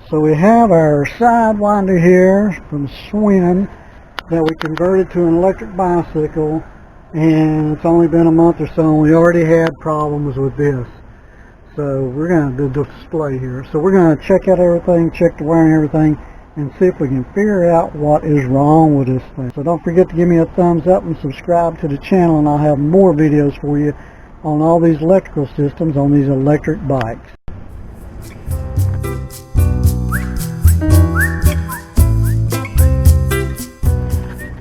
So we have our Sidewinder here from Schwinn that we converted to an electric bicycle, and it's only been a month or so and we already had problems with this. So we're going to do the display here. So we're going to check out everything, check the wiring and everything, and see if we can figure out what is wrong with this thing. So don't forget to give me a thumbs up and subscribe to the channel, and I'll have more videos for you on all these electrical systems on these electric bikes.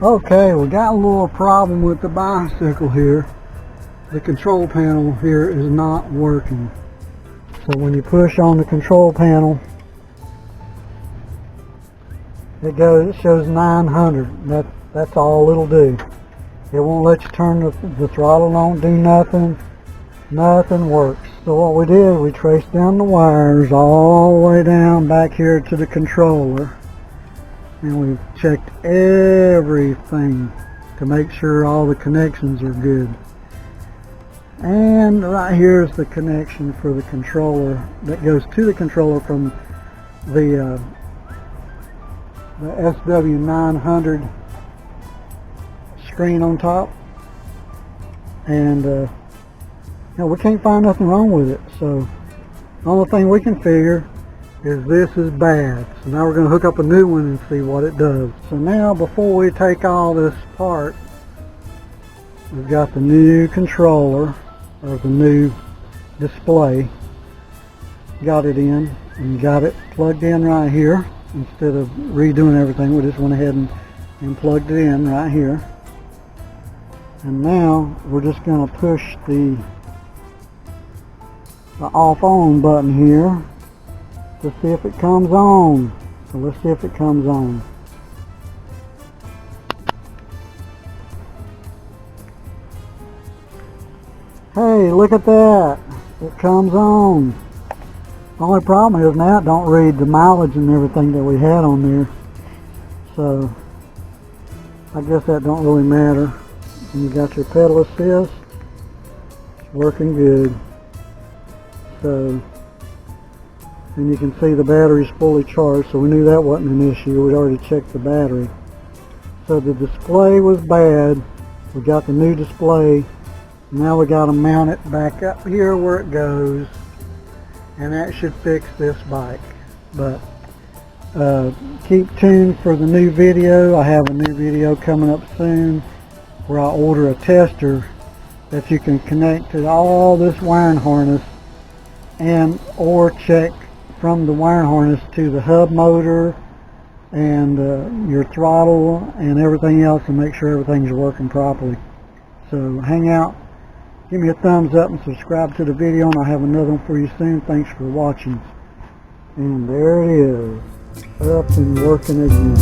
Okay, we got a little problem with the bicycle here. The control panel here is not working. So when you push on the control panel, it shows 900. That's all it'll do. It won't let you turn the throttle on, do nothing. Nothing works. So what we did, we traced down the wires all the way down back here to the controller, and we've checked everything to make sure all the connections are good. And right here is the connection for the controller that goes to the controller from the SW900 screen on top. And we can't find nothing wrong with it. So the only thing we can figure is this is bad. So now we're going to hook up a new one and see what it does. So now before we take all this apart, we've got the new controller, or the new display. Got it in, and got it plugged in right here. Instead of redoing everything, we just went ahead and plugged it in right here. And now we're just going to push the off on button here to see if it comes on. So let's see if it comes on. Hey, look at that. It comes on. Only problem is now it don't read the mileage and everything that we had on there. So I guess that don't really matter. And you got your pedal assist. It's working good. So, and you can see the battery's fully charged, so we knew that wasn't an issue. We'd already checked the battery. So the display was bad. We got the new display. Now we got to mount it back up here where it goes, and that should fix this bike. But keep tuned for the new video. I have a new video coming up soon where I'll order a tester that you can connect to all this wiring harness, and or check from the wiring harness to the hub motor and your throttle and everything else, and make sure everything's working properly. So hang out, give me a thumbs up and subscribe to the video, and I'll have another one for you soon. Thanks for watching. And there it is, up and working again.